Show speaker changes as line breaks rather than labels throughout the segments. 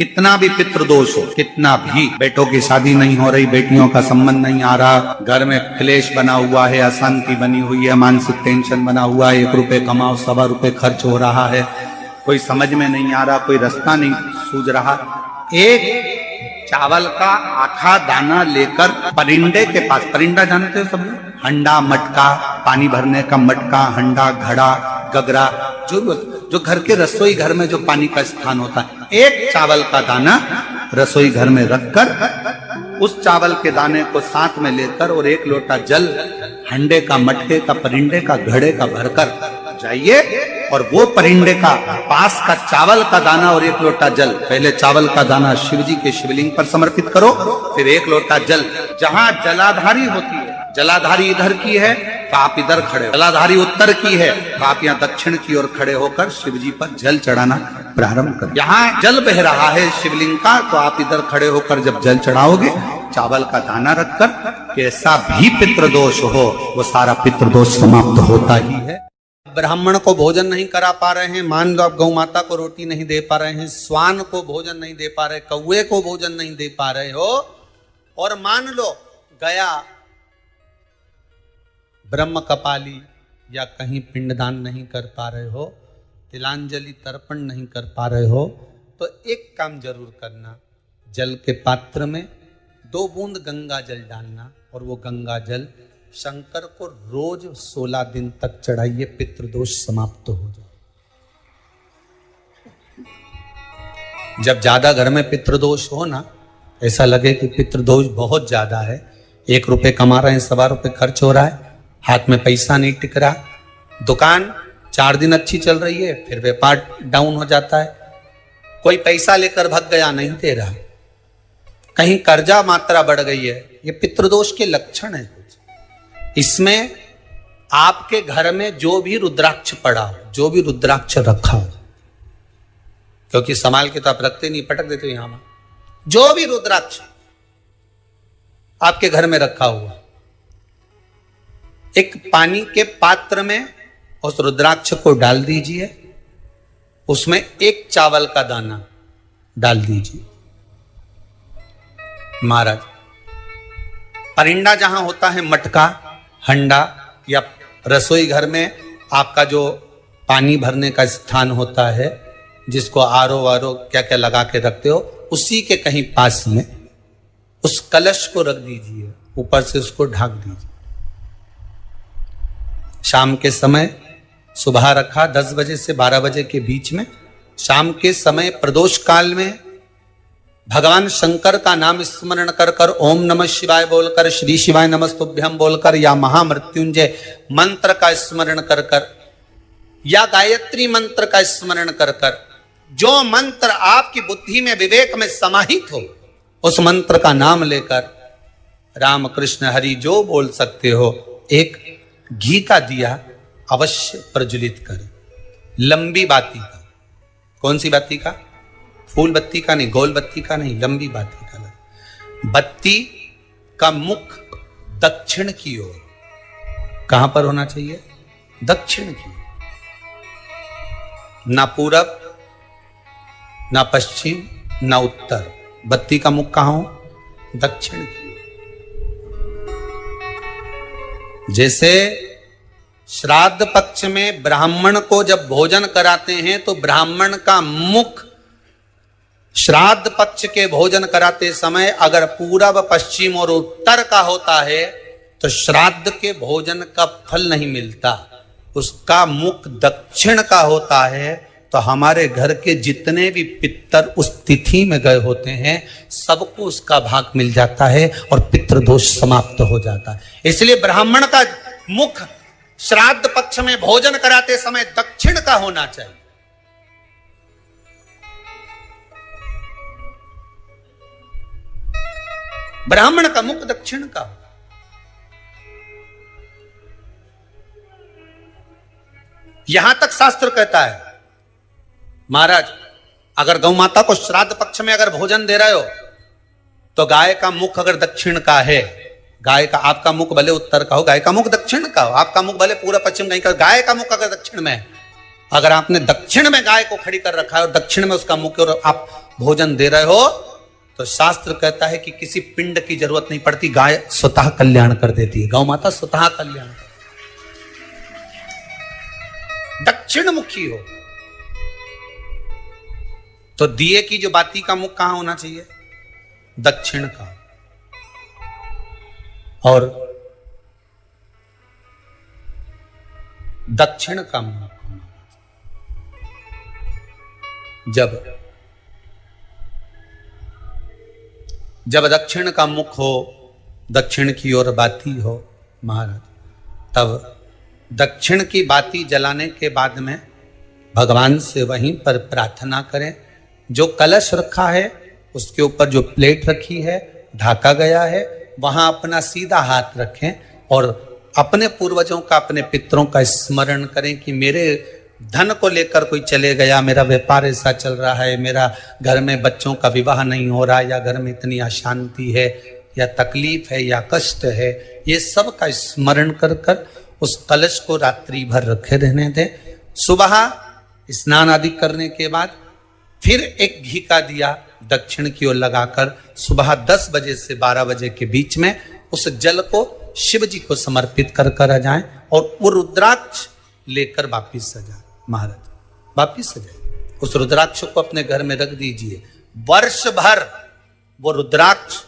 कितना भी पितृदोष हो, कितना भी, बेटों की शादी नहीं हो रही, बेटियों का संबंध नहीं आ रहा, घर में क्लेश बना हुआ है, अशांति बनी हुई है, मानसिक टेंशन बना हुआ है, 1 रुपए कमाओ 1.25 रुपए खर्च हो रहा है, कोई समझ में नहीं आ रहा, कोई रास्ता नहीं सूझ रहा, एक चावल का आखा दाना लेकर परिंदे के पास, परिंदा जानते हो सब, हंडा मटका, पानी भरने का मटका, हंडा घड़ा गगरा, जो घर के रसोई घर में जो पानी का स्थान होता है, एक चावल का दाना रसोई घर में रखकर उस चावल के दाने को साथ में लेकर और 1 लोटा जल हंडे का, मटके का, परिंदे का, घड़े का भरकर जाइए और वो परिंदे का पास का चावल का दाना और 1 लोटा जल, पहले चावल का दाना शिव जी के शिवलिंग पर समर्पित करो, फिर 1 लोटा जल, जहां जलाधारी होती है, जलाधारी इधर की है तो आप इधर खड़े हो, जलाधारी उत्तर की है तो आप यहाँ दक्षिण की ओर खड़े होकर शिव जी पर जल चढ़ाना प्रारंभ करें। यहाँ जल बह रहा है शिवलिंग का तो आप इधर खड़े होकर जब जल चढ़ाओगे, चावल का दाना रखकर, कैसा भी पितृदोष हो वो सारा पितृदोष समाप्त होता ही है। ब्राह्मण को भोजन नहीं करा पा रहे हैं, मान लो आप गौ माता को रोटी नहीं दे पा रहे हैं, स्वान को भोजन नहीं दे पा रहे, कौवे को भोजन नहीं दे पा रहे हो, और मान लो गया ब्रह्म कपाली या कहीं पिंडदान नहीं कर पा रहे हो, तिलांजलि तर्पण नहीं कर पा रहे हो, तो एक काम जरूर करना, जल के पात्र में 2 बूंद गंगा जल डालना और वो गंगा जल शंकर को रोज 16 दिन तक चढ़ाइए, पितृदोष समाप्त हो जाए। जब ज्यादा घर में पितृदोष हो ना, ऐसा लगे कि पितृदोष बहुत ज्यादा है, 1 रुपए कमा रहे हैं 1.25 रुपए खर्च हो रहा है, हाथ में पैसा नहीं टिक रहा, दुकान 4 दिन अच्छी चल रही है फिर व्यापार डाउन हो जाता है, कोई पैसा लेकर भाग गया नहीं दे रहा, कहीं कर्जा मात्रा बढ़ गई है, ये पितृदोष के लक्षण है। इसमें आपके घर में जो भी रुद्राक्ष पड़ा हो, जो भी रुद्राक्ष रखा हो, क्योंकि संभाल के तो आप रखते नहीं, पटक देते हो यहां, जो भी रुद्राक्ष आपके घर में रखा हुआ, एक पानी के पात्र में उस रुद्राक्ष को डाल दीजिए, उसमें 1 चावल का दाना डाल दीजिए। महाराज, परिंदा जहां होता है, मटका, हंडा या रसोई घर में आपका जो पानी भरने का स्थान होता है, जिसको आरो वारो क्या क्या लगा के रखते हो, उसी के कहीं पास में उस कलश को रख दीजिए, ऊपर से उसको ढक दीजिए। शाम के समय, सुबह रखा 10 बजे से 12 बजे के बीच में, शाम के समय प्रदोष काल में भगवान शंकर का नाम स्मरण कर कर, ओम नमः शिवाय बोलकर, श्री शिवाय नमस्तुभ्यम बोलकर, या महामृत्युंजय मंत्र का स्मरण कर कर, या गायत्री मंत्र का स्मरण कर कर, जो मंत्र आपकी बुद्धि में, विवेक में समाहित हो, उस मंत्र का नाम लेकर राम कृष्ण हरि जो बोल सकते हो, एक घी का दिया अवश्य प्रज्वलित करें, लंबी बाती का। कौन सी बाती का? फूल बत्ती का नहीं, गोल बत्ती का नहीं, लंबी बाती का। बत्ती का मुख दक्षिण की ओर, कहां पर होना चाहिए? दक्षिण की, ना पूरब, ना पश्चिम, ना उत्तर, बत्ती का मुख कहां हो? दक्षिण की। जैसे श्राद्ध पक्ष में ब्राह्मण को जब भोजन कराते हैं तो ब्राह्मण का मुख श्राद्ध पक्ष के भोजन कराते समय अगर पूरब, पश्चिम और उत्तर का होता है तो श्राद्ध के भोजन का फल नहीं मिलता, उसका मुख दक्षिण का होता है तो हमारे घर के जितने भी पितर उस तिथि में गए होते हैं सबको उसका भाग मिल जाता है और पितृदोष समाप्त हो जाता है। इसलिए ब्राह्मण का मुख श्राद्ध पक्ष में भोजन कराते समय दक्षिण का होना चाहिए। ब्राह्मण का मुख दक्षिण का। यहां तक शास्त्र कहता है, महाराज अगर गौ माता को श्राद्ध पक्ष में अगर भोजन दे रहे हो तो गाय का मुख अगर दक्षिण का है, गाय का, आपका मुख भले उत्तर का हो, गाय का मुख दक्षिण का हो, आपका मुख भले पूरा पश्चिम नहीं का, गाय का मुख अगर दक्षिण में है, अगर आपने दक्षिण में गाय को खड़ी कर रखा है और दक्षिण में उसका मुख और आप भोजन दे रहे हो, तो शास्त्र कहता है कि किसी पिंड की जरूरत नहीं पड़ती, गाय स्वतः कल्याण कर देती है। गौ माता स्वतः कल्याण कर, दक्षिण मुखी हो। तो दिए की जो बाती का मुख कहां होना चाहिए? दक्षिण का। और दक्षिण का मुख जब दक्षिण का मुख हो, दक्षिण की ओर बाती हो महाराज, तब दक्षिण की बाती जलाने के बाद में भगवान से वहीं पर प्रार्थना करें। जो कलश रखा है उसके ऊपर जो प्लेट रखी है, ढाका गया है, वहां अपना सीधा हाथ रखें और अपने पूर्वजों का, अपने पितरों का स्मरण करें कि मेरे धन को लेकर कोई चले गया, मेरा व्यापार ऐसा चल रहा है, मेरा घर में बच्चों का विवाह नहीं हो रहा, या घर में इतनी अशांति है, या तकलीफ है, या कष्ट है, ये सब का स्मरण कर कर उस कलश को रात्रि भर रखे रहने दें। सुबह स्नान आदि करने के बाद फिर एक घी का दिया दक्षिण की ओर लगाकर सुबह 10 बजे से 12 बजे के बीच में उस जल को शिव जी को समर्पित कर कर आ जाएं और वो रुद्राक्ष लेकर वापिस आ जाए। महाराज वापिस आ जाए, उस रुद्राक्ष को अपने घर में रख दीजिए। वर्ष भर वो रुद्राक्ष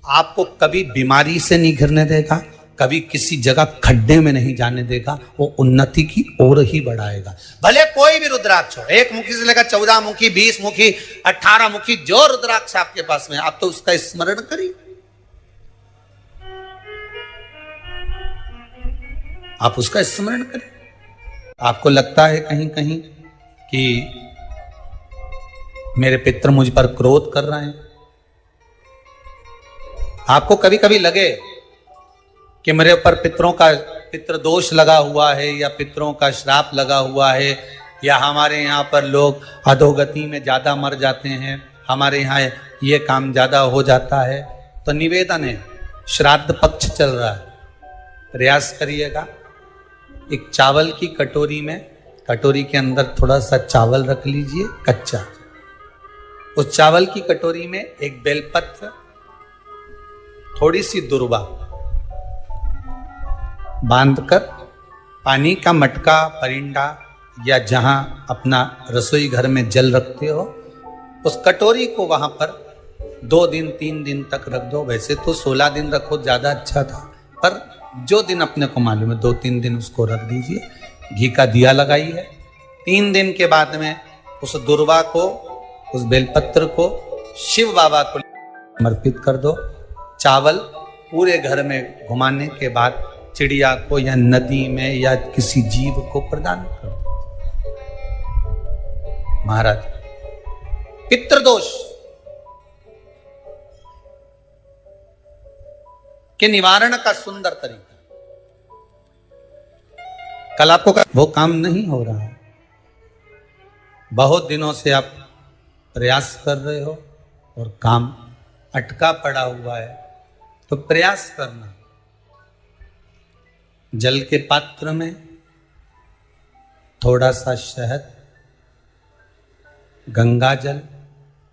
आपको कभी बीमारी से नहीं घिरने देगा, कभी किसी जगह खड्डे में नहीं जाने देगा, वो उन्नति की ओर ही बढ़ाएगा। भले कोई भी रुद्राक्ष हो, 1 मुखी से लेकर 14 मुखी, 20 मुखी, 18 मुखी, जो रुद्राक्ष आपके पास में, आप तो उसका स्मरण करिए, आप उसका स्मरण करें। आपको लगता है कहीं कहीं कि मेरे पितर मुझ पर क्रोध कर रहे हैं, आपको कभी कभी लगे कि मेरे ऊपर पितरों का पितृदोष लगा हुआ है, या पितरों का श्राप लगा हुआ है, या हमारे यहाँ पर लोग अधोगति में ज्यादा मर जाते हैं, हमारे यहाँ ये काम ज्यादा हो जाता है, तो निवेदन है, श्राद्ध पक्ष चल रहा है, प्रयास करिएगा। एक चावल की कटोरी में, कटोरी के अंदर थोड़ा सा चावल रख लीजिए कच्चा, उस चावल की कटोरी में एक बेलपत्र, थोड़ी सी दुर्वा बांधकर पानी का मटका, परिंडा या जहां अपना रसोई घर में जल रखते हो, उस कटोरी को वहां पर 2 दिन 3 दिन तक रख दो। वैसे तो 16 दिन रखो ज्यादा अच्छा था, पर जो दिन अपने को मालूम है 2-3 दिन उसको रख दीजिए। घी का दिया लगाइए। 3 दिन के बाद में उस दुर्वा को, उस बेलपत्र को शिव बाबा को समर्पित कर दो। चावल पूरे घर में घुमाने के बाद चिड़िया को या नदी में या किसी जीव को प्रदान कर दो। महाराज पितृदोष के निवारण का सुंदर तरीका। कल आपको वो काम नहीं हो रहा है, बहुत दिनों से आप प्रयास कर रहे हो और काम अटका पड़ा हुआ है, तो प्रयास करना। जल के पात्र में थोड़ा सा शहद, गंगा जल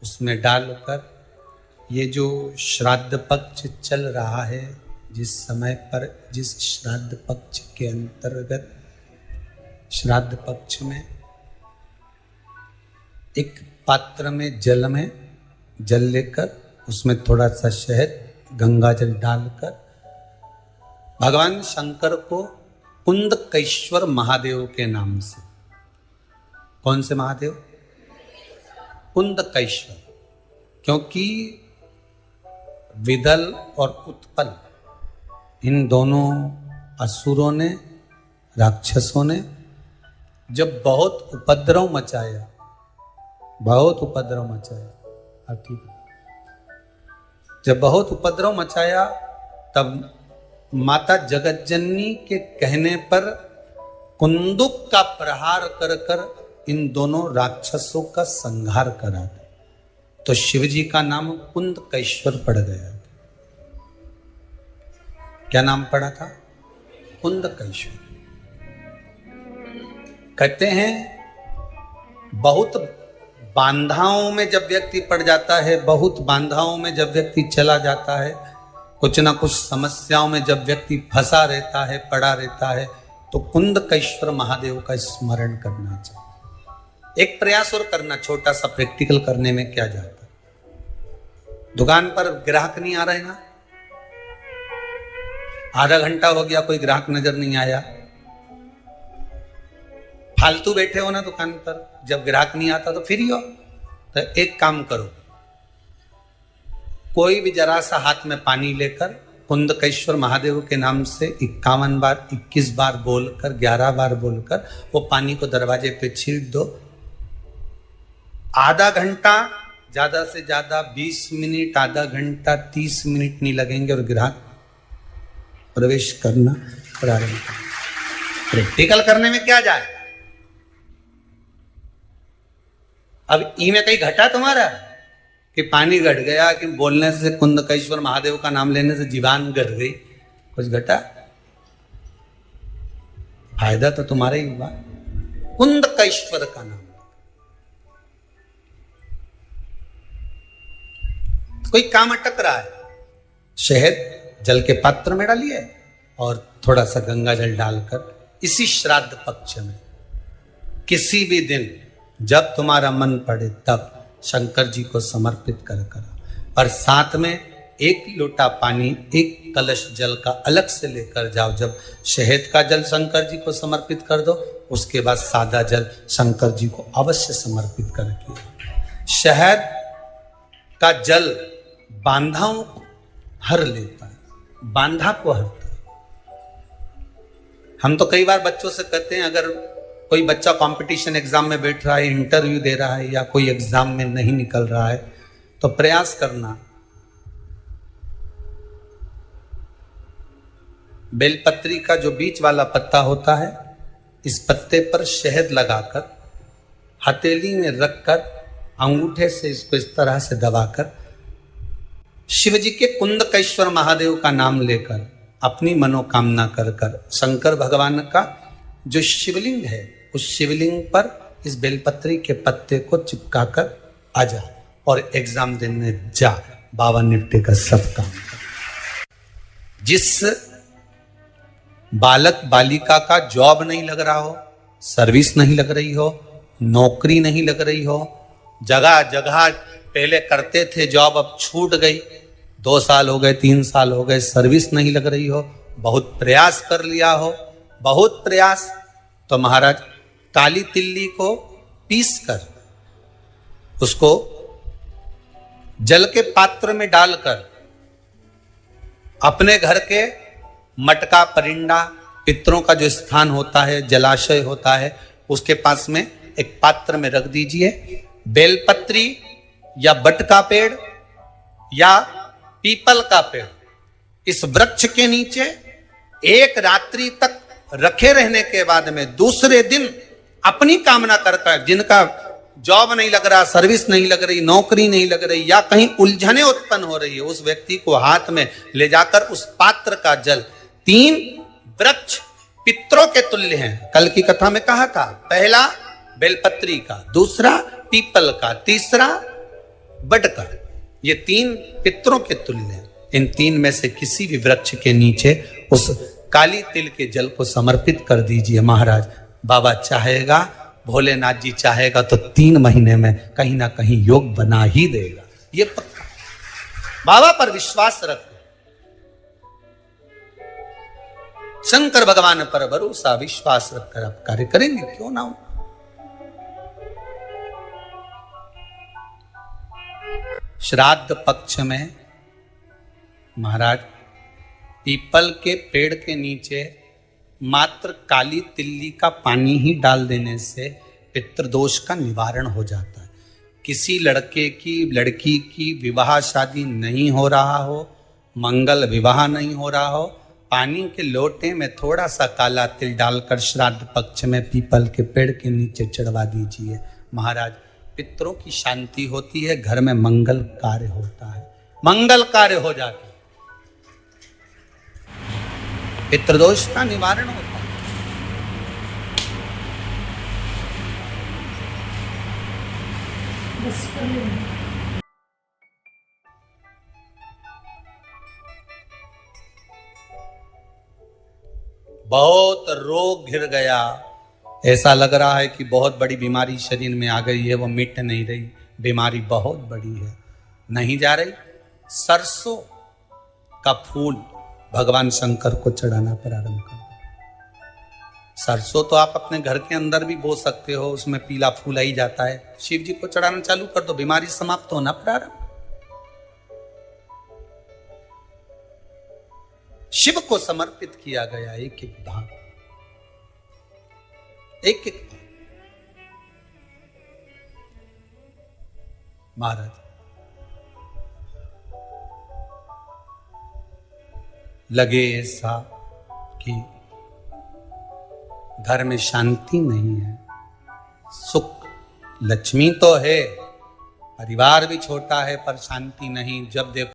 उसमें डालकर, ये जो श्राद्ध पक्ष चल रहा है, जिस समय पर, जिस श्राद्ध पक्ष के अंतर्गत, श्राद्ध पक्ष में एक पात्र में जल लेकर उसमें थोड़ा सा शहद, गंगा जल डालकर भगवान शंकर को कुंदकेश्वर महादेव के नाम से, कौन से महादेव? कुंदकेश्वर, क्योंकि विदल और उत्पल इन दोनों असुरों ने, राक्षसों ने जब बहुत उपद्रव मचाया, ठीक, जब बहुत उपद्रव मचाया, तब माता जगतजननी के कहने पर कुंदुक का प्रहार कर कर इन दोनों राक्षसों का संहार करा, तो शिवजी का नाम कुंदकेश्वर पड़ गया। क्या नाम पड़ा था? कुंदकेश्वर। कहते हैं बहुत बांधाओं में जब व्यक्ति पड़ जाता है, बहुत बांधाओं में जब व्यक्ति चला जाता है, कुछ ना कुछ समस्याओं में जब व्यक्ति फंसा रहता है, पड़ा रहता है, तो कुंदकेश्वर महादेव का स्मरण करना चाहिए। एक प्रयास और करना, छोटा सा प्रैक्टिकल करने में क्या जाता है। दुकान पर ग्राहक नहीं आ रहे ना, आधा घंटा हो गया कोई ग्राहक नजर नहीं आया, फालतू बैठे हो ना दुकान पर, जब ग्राहक नहीं आता तो फ्री हो, तो एक काम करो, कोई भी जरा सा हाथ में पानी लेकर कुंदकेश्वर महादेव के नाम से 51 बार 21 बार बोलकर 11 बार बोलकर वो पानी को दरवाजे पे छीट दो। आधा घंटा, ज्यादा से ज्यादा 20 मिनट, आधा घंटा 30 मिनट नहीं लगेंगे और ग्राहक प्रवेश करना प्रारंभ। प्रैक्टिकल करने में क्या जाए। अब ई में कहीं घटा तुम्हारा कि पानी घट गया, कि बोलने से कुंदकेश्वर महादेव का नाम लेने से जीवान घट गई, कुछ घटा? फायदा तो तुम्हारा ही हुआ। कुंदकेश्वर का नाम, कोई काम अटक रहा है, शहद जल के पात्र में डालिए और थोड़ा सा गंगा जल डालकर इसी श्राद्ध पक्ष में किसी भी दिन जब तुम्हारा मन पड़े तब शंकर जी को समर्पित कर और साथ में एक लोटा पानी, एक कलश जल का अलग से लेकर जाओ। जब शहद का जल शंकर जी को समर्पित कर दो, उसके बाद सादा जल शंकर जी को अवश्य समर्पित करके। शहद का जल बांधाओं को हर लेता है, बांधा को हरता है। हम तो कई बार बच्चों से कहते हैं, अगर कोई बच्चा कंपटीशन एग्जाम में बैठ रहा है, इंटरव्यू दे रहा है या कोई एग्जाम में नहीं निकल रहा है, तो प्रयास करना, बेलपत्री का जो बीच वाला पत्ता होता है, इस पत्ते पर शहद लगाकर हथेली में रखकर अंगूठे से इसको इस तरह से दबाकर शिव जी के कुंदकेश्वर महादेव का नाम लेकर अपनी मनोकामना कर कर शंकर भगवान का जो शिवलिंग है, उस शिवलिंग पर इस बेलपत्री के पत्ते को चिपकाकर आ जा और एग्जाम देने जा। बाबा निपटे का सब काम कर। जिस बालक बालिका का जॉब नहीं लग रहा हो, सर्विस नहीं लग रही हो, नौकरी नहीं लग रही हो, जगह जगह पहले करते थे जॉब, अब छूट गई, 2 साल हो गए, 3 साल हो गए, सर्विस नहीं लग रही हो, बहुत प्रयास कर लिया हो, बहुत प्रयास, तो महाराज काली तिल्ली को पीस कर उसको जल के पात्र में डालकर अपने घर के मटका, परिंदा, पितरों का जो स्थान होता है, जलाशय होता है, उसके पास में एक पात्र में रख दीजिए। बेलपत्री या बट का पेड़ या पीपल का पेड़, इस वृक्ष के नीचे एक रात्रि तक रखे रहने के बाद में दूसरे दिन अपनी कामना करकर, जिनका जॉब नहीं लग रहा, सर्विस नहीं लग रही, नौकरी नहीं लग रही या कहीं उलझने उत्पन्न हो रही है, उस व्यक्ति को हाथ में ले जाकर उस पात्र का जल, 3 वृक्ष पितरों के तुल्य हैं। कल की कथा में कहा था, पहला बेलपत्री का, दूसरा पीपल का, तीसरा बट का, ये 3 पितरों के तुल्य हैं। इन 3 में से किसी भी वृक्ष के नीचे उस काली तिल के जल को समर्पित कर दीजिए। महाराज बाबा चाहेगा, भोलेनाथ जी चाहेगा तो 3 महीने में कहीं ना कहीं योग बना ही देगा, ये पक्का। बाबा पर विश्वास रखो, शंकर भगवान पर भरोसा विश्वास रखकर आप कार्य करेंगे, क्यों ना हो। श्राद्ध पक्ष में महाराज पीपल के पेड़ के नीचे मात्र काली तिल्ली का पानी ही डाल देने से पितृदोष का निवारण हो जाता है। किसी लड़के की, लड़की की विवाह शादी नहीं हो रहा हो, मंगल विवाह नहीं हो रहा हो, पानी के लोटे में थोड़ा सा काला तिल डालकर श्राद्ध पक्ष में पीपल के पेड़ के नीचे चढ़वा दीजिए। महाराज पितरों की शांति होती है, घर में मंगल कार्य होता है, मंगल कार्य हो जाता है, पितृदोष का निवारण होता है। 3 3
बस कर लो।
बहुत रोग घिर गया, ऐसा लग रहा है कि बहुत बड़ी बीमारी शरीर में आ गई है, वो मिट नहीं रही। बीमारी बहुत बड़ी है, नहीं जा रही। सरसों का फूल भगवान शंकर को चढ़ाना प्रारंभ कर दो। सरसों तो आप अपने घर के अंदर भी बो सकते हो, उसमें पीला फूल ही जाता है। शिव जी को चढ़ाना चालू कर दो, बीमारी समाप्त होना प्रारंभ। शिव को समर्पित किया गया एक एक धाम, एक एक धाम। महाराज लगे ऐसा कि घर में शांति नहीं है, सुख लक्ष्मी तो है, परिवार भी छोटा है पर शांति नहीं। जब देखो